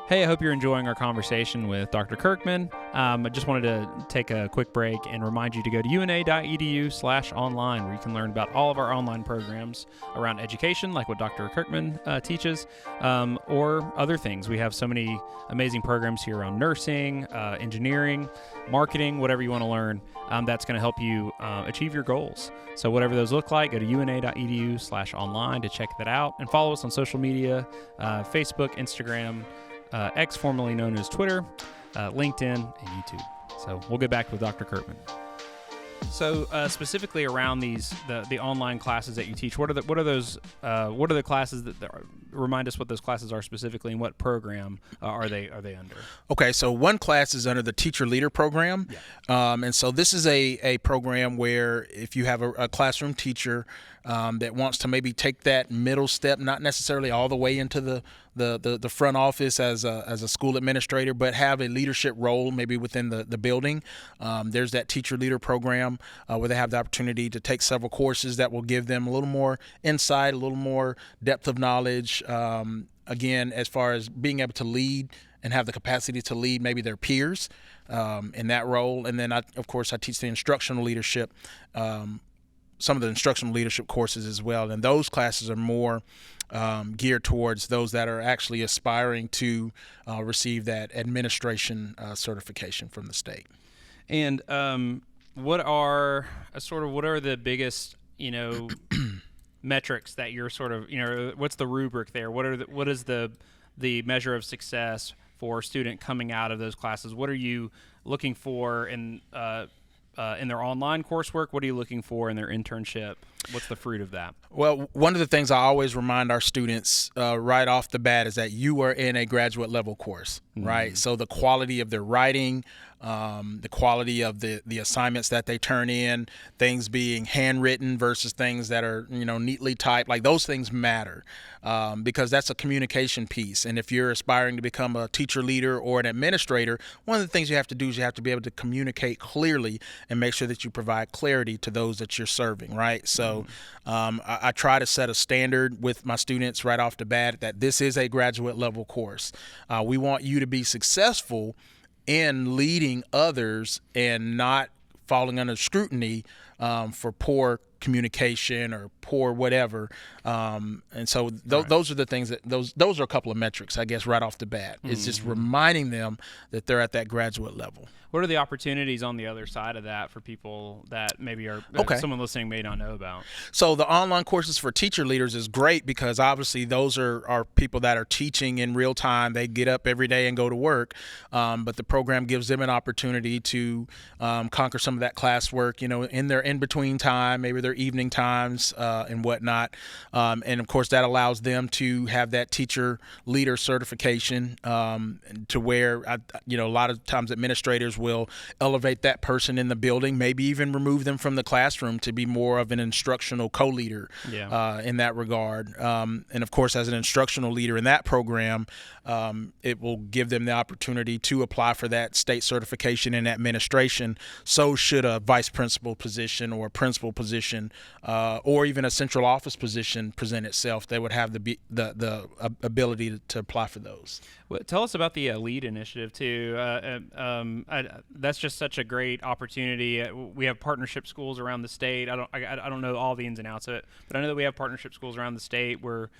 Hey, I hope you're enjoying our conversation with Dr. Kirkman. I just wanted to take a quick break and remind you to go to una.edu/online, where you can learn about all of our online programs around education, like what Dr. Kirkman teaches, or other things. We have so many amazing programs here around nursing, engineering, marketing, whatever you want to learn. That's going to help you achieve your goals. So whatever those look like, go to una.edu/online to check that out, and follow us on social media, Facebook, Instagram, X, formerly known as Twitter, LinkedIn, and YouTube. So we'll get back with Dr. Kirkman. So specifically around the online classes that you teach, what are the classes that remind us what those classes are specifically, and what program are they under? Okay, so one class is under the Teacher Leader program, and so this is a program where if you have a classroom teacher that wants to maybe take that middle step, not necessarily all the way into the front office as a school administrator, but have a leadership role maybe within the building. There's that Teacher Leader program where they have the opportunity to take several courses that will give them a little more insight, a little more depth of knowledge. Again, as far as being able to lead and have the capacity to lead maybe their peers in that role. And then, of course, I teach the instructional leadership, some of the instructional leadership courses as well. And those classes are more geared towards those that are actually aspiring to receive that administration certification from the state. And what are the biggest, metrics that you're what's the rubric there? What is the measure of success for a student coming out of those classes? What are you looking for in their online coursework? What are you looking for in their internship? What's the fruit of that? Well, one of the things I always remind our students right off the bat is that you are in a graduate level course, right? So the quality of their writing, the quality of the assignments that they turn in, things being handwritten versus things that are neatly typed, like those things matter because that's a communication piece. And if you're aspiring to become a teacher leader or an administrator, one of the things you have to do is you have to be able to communicate clearly and make sure that you provide clarity to those that you're serving, right? So I try to set a standard with my students right off the bat that this is a graduate level course. We want you to be successful in leading others and not falling under scrutiny for poor communication or poor whatever. And so those are the things that those are a couple of metrics, I guess, right off the bat. It's just reminding them that they're at that graduate level. What are the opportunities on the other side of that for people that maybe are someone listening may not know about? So the online courses for teacher leaders is great because obviously those are people that are teaching in real time. They get up every day and go to work, but the program gives them an opportunity to conquer some of that classwork, in their in-between time, maybe their evening times and whatnot. And of course that allows them to have that teacher leader certification to where, a lot of times administrators will elevate that person in the building, maybe even remove them from the classroom to be more of an instructional co-leader in that regard. And of course, as an instructional leader in that program, it will give them the opportunity to apply for that state certification in administration. So should a vice principal position or a principal position or even a central office position present itself, they would have the ability to apply for those. Well, tell us about the LEAD initiative too. That's just such a great opportunity. We have partnership schools around the state. I don't know all the ins and outs of it, but I know that we have partnership schools around the state where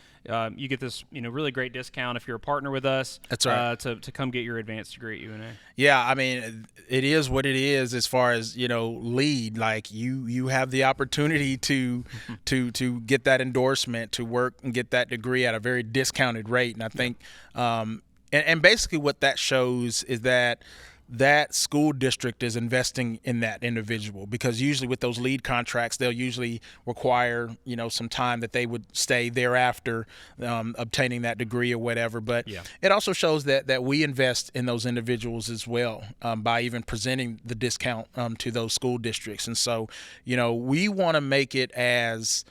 you get this really great discount if you're a partner with us. That's right. To come get your advanced degree at UNA. Yeah, I mean, it is what it is as far as LEAD. Like you have the opportunity to get that endorsement, to work and get that degree at a very discounted rate, and I think. And basically what that shows is that that school district is investing in that individual, because usually with those lead contracts, they'll usually require, some time that they would stay thereafter, obtaining that degree or whatever. But it also shows that we invest in those individuals as well, by even presenting the discount to those school districts. And so, we want to make it as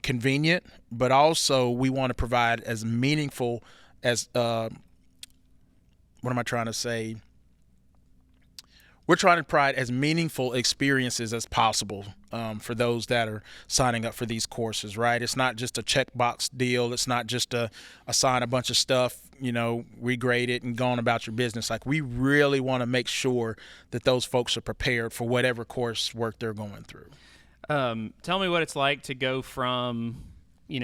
convenient, but also we want to provide as meaningful as what am I trying to say? We're trying to provide as meaningful experiences as possible for those that are signing up for these courses, right? It's not just a checkbox deal. It's not just assign a bunch of stuff, regrade it and go on about your business. Like, we really want to make sure that those folks are prepared for whatever coursework they're going through. Tell me what it's like to go from,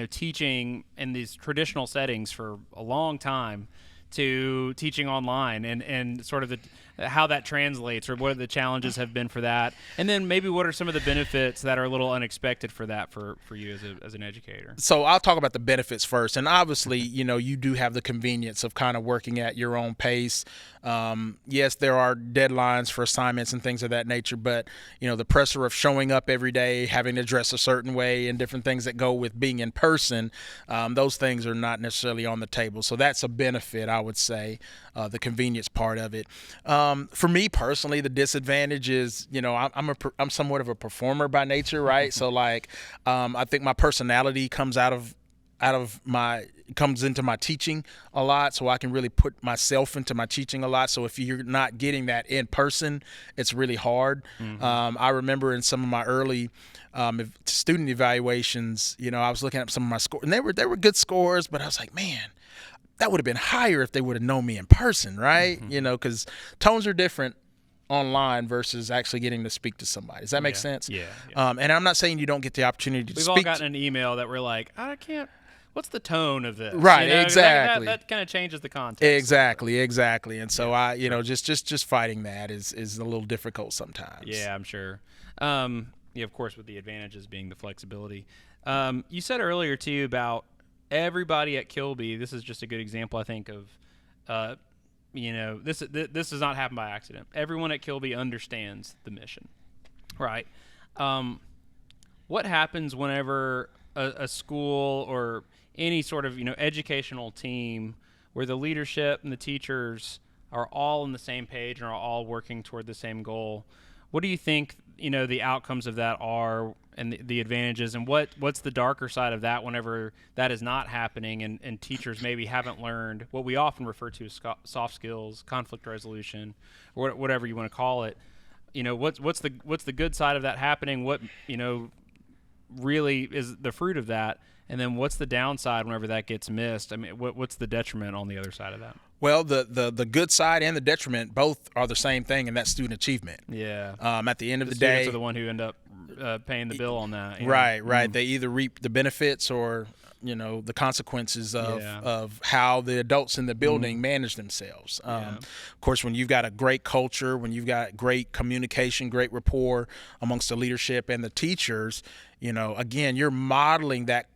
teaching in these traditional settings for a long time to teaching online, and sort of how that translates, or what the challenges have been for that, and then maybe what are some of the benefits that are a little unexpected for that for you as an educator. So I'll talk about the benefits first, and obviously, you do have the convenience of kind of working at your own pace. Yes, there are deadlines for assignments and things of that nature, but the pressure of showing up every day, having to dress a certain way, and different things that go with being in person, those things are not necessarily on the table. So that's a benefit, I would say, the convenience part of it. For me personally, the disadvantage is, I'm somewhat of a performer by nature, right? So I think my personality comes comes into my teaching a lot, so I can really put myself into my teaching a lot. So if you're not getting that in person, it's really hard. I remember in some of my early student evaluations, I was looking at some of my scores, and they were good scores, but I was like, man, that would have been higher if they would have known me in person, right? Because tones are different online versus actually getting to speak to somebody. Does that make sense? Yeah. And I'm not saying you don't get the opportunity to speak. We've all gotten an email that we're like, I can't. What's the tone of this? Right, exactly. That kind of changes the context. Exactly. And so just fighting that is a little difficult sometimes. Yeah, I'm sure. Of course, with the advantages being the flexibility. You said earlier too about everybody at Kilby. This is just a good example, I think, of this does not happen by accident. Everyone at Kilby understands the mission, right? What happens whenever a school or any sort of educational team where the leadership and the teachers are all on the same page and are all working toward the same goal? What do you think the outcomes of that are, and the advantages, and what's the darker side of that whenever that is not happening, and teachers maybe haven't learned what we often refer to as soft skills, conflict resolution, or whatever you want to call it? What's the good side of that happening? What really is the fruit of that? And then what's the downside whenever that gets missed? I mean, what's the detriment on the other side of that? Well, the good side and the detriment both are the same thing, and that's student achievement. Yeah. At the end of the students day, are the one who end up paying the bill on that. Right. They either reap the benefits or the consequences of how the adults in the building manage themselves. Of course, when you've got a great culture, when you've got great communication, great rapport amongst the leadership and the teachers, again, you're modeling that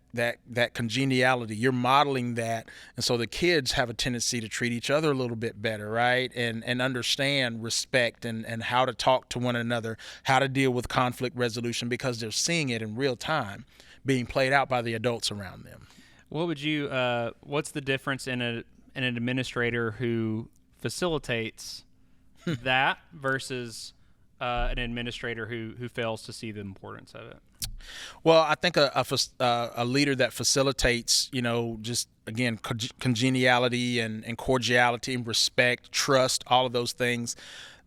congeniality, you're modeling that, and so the kids have a tendency to treat each other a little bit better, right? And understand respect and how to talk to one another, how to deal with conflict resolution, because they're seeing it in real time being played out by the adults around them. What's the difference in an administrator who facilitates that versus an administrator who fails to see the importance of it? Well, I think a leader that facilitates, just again, congeniality and cordiality and respect, trust, all of those things,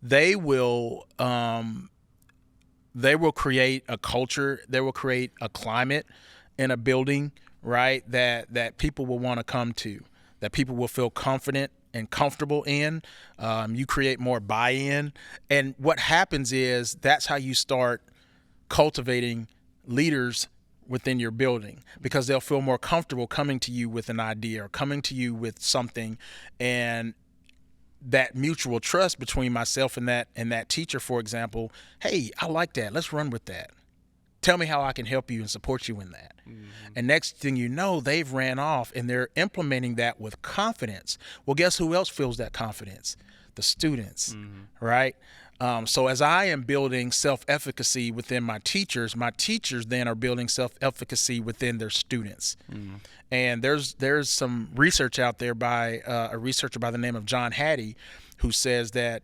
they will create a culture. They will create a climate in a building, right, that people will want to come to, that people will feel confident and comfortable in. You create more buy-in, and what happens is that's how you start cultivating leaders within your building, because they'll feel more comfortable coming to you with an idea or coming to you with something, and that mutual trust between myself and that teacher, for example, hey, I like that, let's run with that. Tell me how I can help you and support you in that. And next thing you know, they've ran off and they're implementing that with confidence. Well, guess who else feels that confidence? the students, right? So as I am building self-efficacy within my teachers then are building self-efficacy within their students. And there's some research out there by a researcher by the name of John Hattie, who says that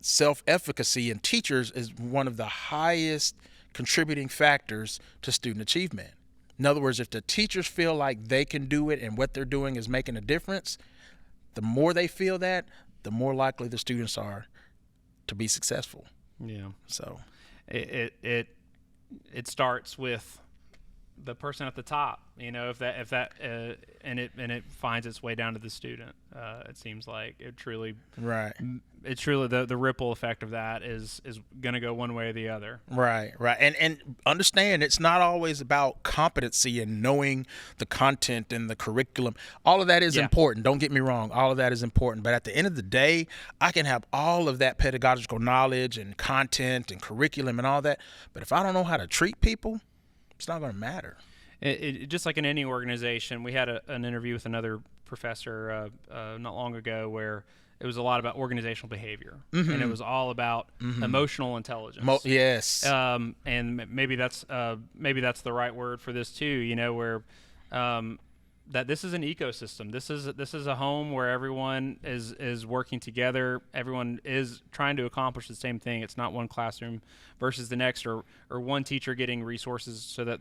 self-efficacy in teachers is one of the highest contributing factors to student achievement. In other words, if the teachers feel like they can do it and what they're doing is making a difference, the more they feel that, the more likely the students are to be successful. Yeah. So it starts with the person at the top, if that and it finds its way down to the student. It seems like it truly the ripple effect of that is going to go one way or the other. Right. And understand, it's not always about competency and knowing the content and the curriculum. All of that is important. Don't get me wrong. All of that is important. But at the end of the day, I can have all of that pedagogical knowledge and content and curriculum and all that. But if I don't know how to treat people, it's not going to matter. It just like in any organization, we had an interview with another professor not long ago where it was a lot about organizational behavior, and it was all about emotional intelligence. Yes. And maybe that's the right word for this too. Where that this is an ecosystem. This is a home where everyone is working together. Everyone is trying to accomplish the same thing. It's not one classroom versus the next, or one teacher getting resources so that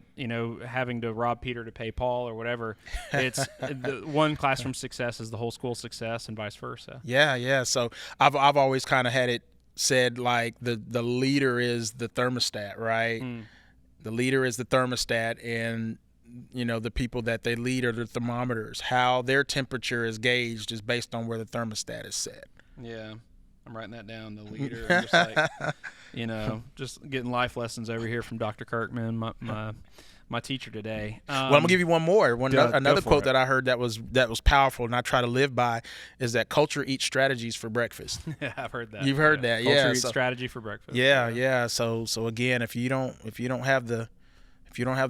having to rob Peter to pay Paul or whatever. It's the one classroom's success is the whole school's success, and vice versa. Yeah. So I've always kind of had it said like the leader is the thermostat, right? The leader is the thermostat, and the people that they lead are the thermometers. How their temperature is gauged is based on where the thermostat is set. Yeah, I'm writing that down. The leader. I'm just like, just getting life lessons over here from Dr. Kirkman, my teacher today. Well, I'm gonna give you one more. Another quote that I heard that was powerful, and I try to live by, is that culture eats strategies for breakfast. Yeah, I've heard that. You've heard that, culture eats strategy for breakfast. Yeah. So again, if you don't have the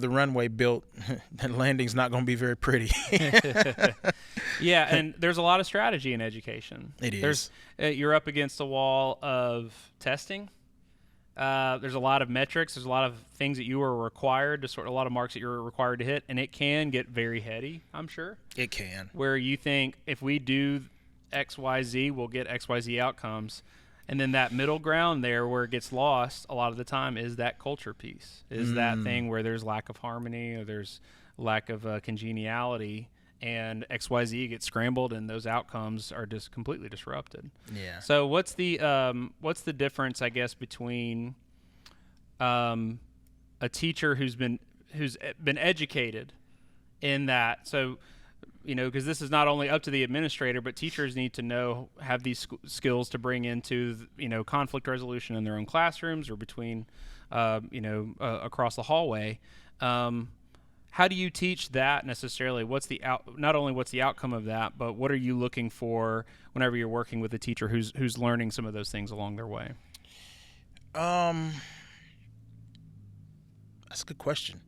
runway built, then landing's not going to be very pretty. Yeah, and there's a lot of strategy in education. It is. You're up against a wall of testing. There's a lot of metrics. There's a lot of things that you are required to a lot of marks that you're required to hit, and it can get very heady, I'm sure. It can. Where you think if we do X, Y, Z, we'll get X, Y, Z outcomes. And then that middle ground there where it gets lost a lot of the time is that culture piece, is that thing where there's lack of harmony or there's lack of congeniality, and XYZ gets scrambled and those outcomes are just completely disrupted. Yeah. So what's the difference, I guess, between a teacher who's been educated in that? So because this is not only up to the administrator, but teachers need to have these skills to bring into, conflict resolution in their own classrooms or between, across the hallway. How do you teach that necessarily? Not only what's the outcome of that, but what are you looking for whenever you're working with a teacher who's learning some of those things along their way? That's a good question.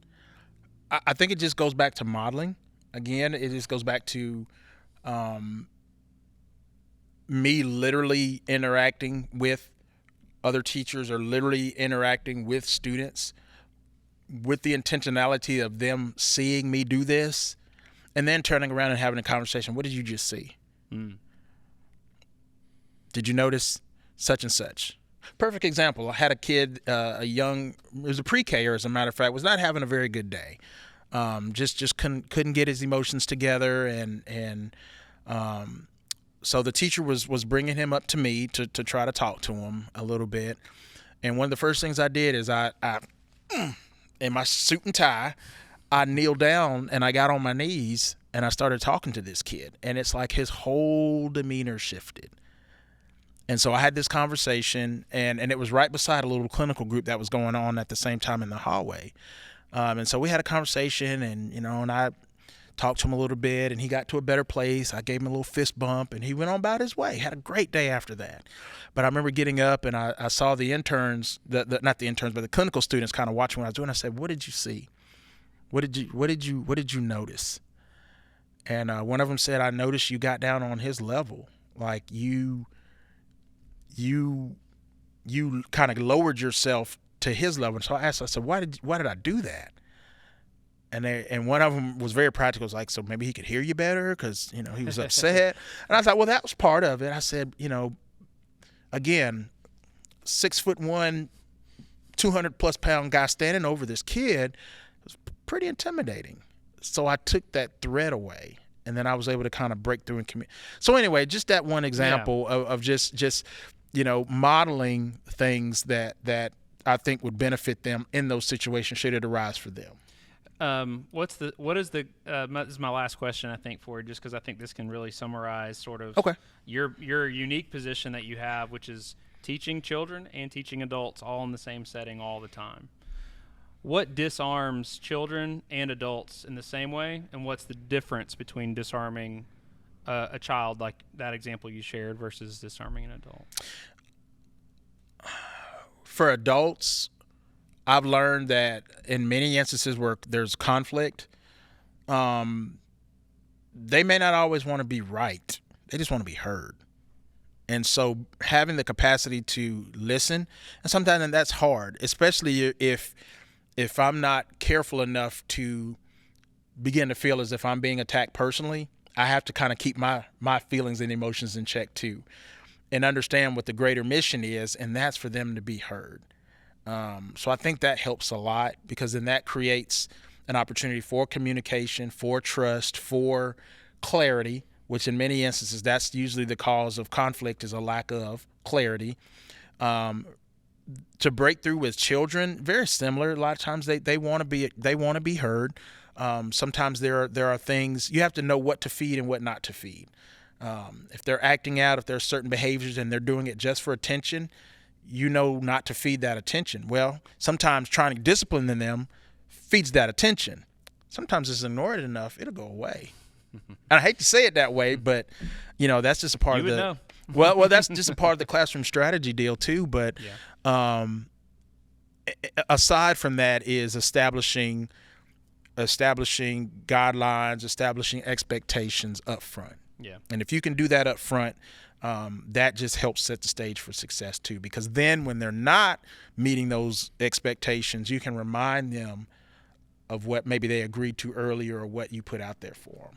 I think it just goes back to modeling. Again, it just goes back to me literally interacting with other teachers or literally interacting with students with the intentionality of them seeing me do this and then turning around and having a conversation. What did you just see? Did you notice such and such? Perfect example. I had a kid, it was a pre-K-er, as a matter of fact, was not having a very good day. Just couldn't get his emotions together, and so the teacher was bringing him up to me to try to talk to him a little bit. And one of the first things I did is I in my suit and tie, I kneeled down and I got on my knees and I started talking to this kid, and it's like his whole demeanor shifted. And so I had this conversation, and it was right beside a little clinical group that was going on at the same time in the hallway. And so we had a conversation, and and I talked to him a little bit, and he got to a better place. I gave him a little fist bump, and he went on about his way. Had a great day after that. But I remember getting up, and I saw the interns, not the interns, but the clinical students kind of watching what I was doing. I said, "What did you see? What did you notice?" And one of them said, "I noticed you got down on his level. Like you you kind of lowered yourself to his level. And so I said, why did I do that? And one of them was very practical. It was like, so maybe he could hear you better because, he was upset. And I thought, well, that was part of it. I said, again, 6'1", 200+ pound guy standing over this kid was pretty intimidating. So I took that threat away, and then I was able to kind of break through and commit. So anyway, just that one example of just modeling things that I think would benefit them in those situations should it arise for them. This is my last question, I think, for you, just because I think this can really summarize sort of your unique position that you have, which is teaching children and teaching adults all in the same setting all the time. What disarms children and adults in the same way, and what's the difference between disarming a child like that example you shared versus disarming an adult? For adults, I've learned that in many instances where there's conflict, they may not always want to be right. They just want to be heard. And so having the capacity to listen, and sometimes that's hard, especially if I'm not careful enough to begin to feel as if I'm being attacked personally. I have to kind of keep my feelings and emotions in check too, and understand what the greater mission is, and that's for them to be heard. So I think that helps a lot, because then that creates an opportunity for communication, for trust, for clarity, which in many instances that's usually the cause of conflict, is a lack of clarity. To break through with children, very similar. A lot of times they want to be heard. Sometimes there are things you have to know what to feed and what not to feed. If they're acting out, if there are certain behaviors and they're doing it just for attention, not to feed that attention. Well, sometimes trying to discipline them feeds that attention. Sometimes it's ignored enough, it'll go away. And I hate to say it that way, but that's just a part of the. Know. well, that's just a part of the classroom strategy deal too. But aside from that is establishing guidelines, establishing expectations up front. Yeah. And if you can do that up front, that just helps set the stage for success too, because then when they're not meeting those expectations, you can remind them of what maybe they agreed to earlier or what you put out there for them.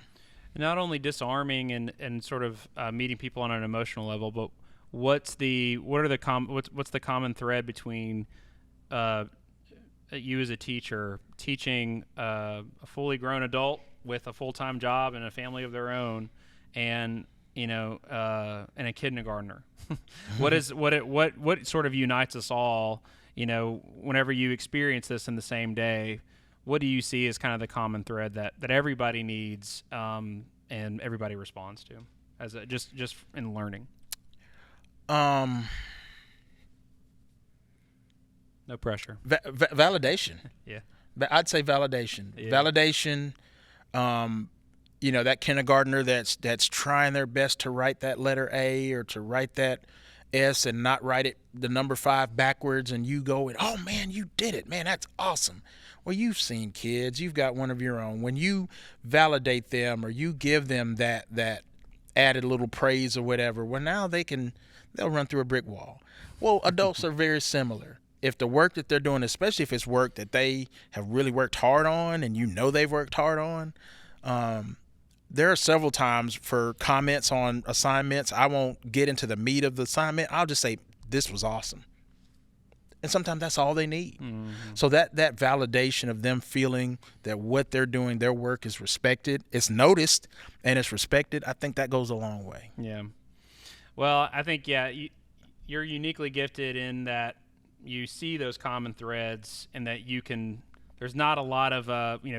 Not only disarming and sort of meeting people on an emotional level, but what's the common thread between you as a teacher teaching a fully grown adult with a full-time job and a family of their own, and a kindergartner? What sort of unites us all? Whenever you experience this in the same day, what do you see as kind of the common thread that everybody needs and everybody responds to, as just in learning? No pressure. Validation. Yeah. I'd say validation. Yeah. Validation. That kindergartner that's trying their best to write that letter A or to write that S and not write it the number 5 backwards, and you go, oh man, you did it, man, that's awesome. Well, you've seen kids, you've got one of your own. When you validate them or you give them that added little praise or whatever, well, now they'll run through a brick wall. Well, adults are very similar. If the work that they're doing, especially if it's work that they have really worked hard on and they've worked hard on, there are several times for comments on assignments, I won't get into the meat of the assignment. I'll just say, this was awesome. And sometimes that's all they need. Mm-hmm. So that validation of them feeling that what they're doing, their work is respected, it's noticed, and it's respected, I think that goes a long way. Yeah. Well, I think, you're uniquely gifted in that you see those common threads, and that there's not a lot of,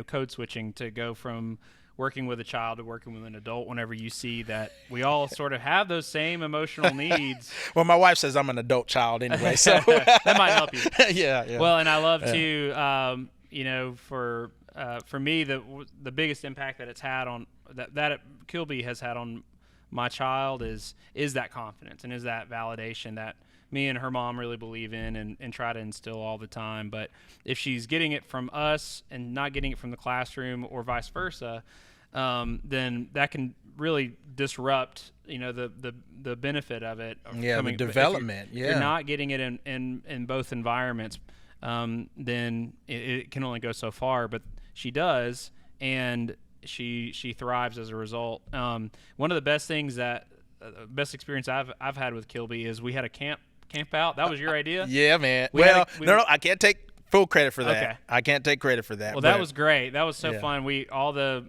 code switching to go from working with a child to working with an adult whenever you see that we all sort of have those same emotional needs. Well, my wife says I'm an adult child anyway, so that might help you. Yeah. Well, and I love to, for me, the biggest impact that it's had on that Kilby has had on my child is that confidence and is that validation that me and her mom really believe in and try to instill all the time. But if she's getting it from us and not getting it from the classroom or vice versa, then that can really disrupt, the benefit of it. Yeah, the development. If you're not getting it in both environments, then it can only go so far. But she does, and she thrives as a result. One of the best things best experience I've had with Kilby is we had a camp out. That was your idea? Yeah, man. No, I can't take full credit for that. Okay. I can't take credit for that. Well, that was great. That was so fun. All the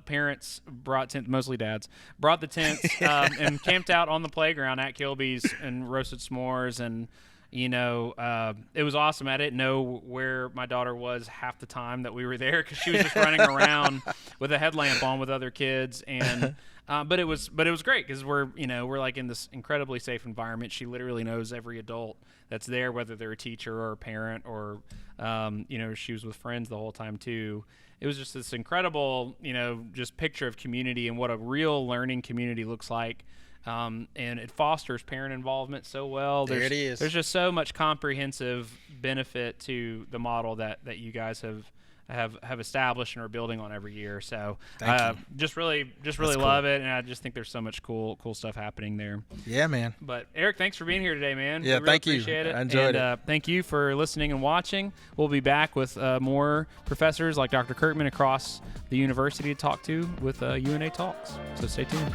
parents brought tents, mostly dads, brought the tents and camped out on the playground at Kilby's and roasted s'mores, and it was awesome. I didn't know where my daughter was half the time that we were there because she was just running around with a headlamp on with other kids, and but it was great because we're like in this incredibly safe environment. She literally knows every adult that's there, whether they're a teacher or a parent or she was with friends the whole time too. It was just this incredible, just picture of community and what a real learning community looks like. And it fosters parent involvement so well. There it is. There's just so much comprehensive benefit to the model that you guys have established and are building on every year. So just really love it, and I just think there's so much cool stuff happening there. Yeah, man. But Eric, thanks for being here today, man. Yeah, we really thank you. Appreciate it. I enjoyed it. Thank you for listening and watching. We'll be back with more professors like Dr. Kirkman across the university to talk to with UNA Talks. So stay tuned.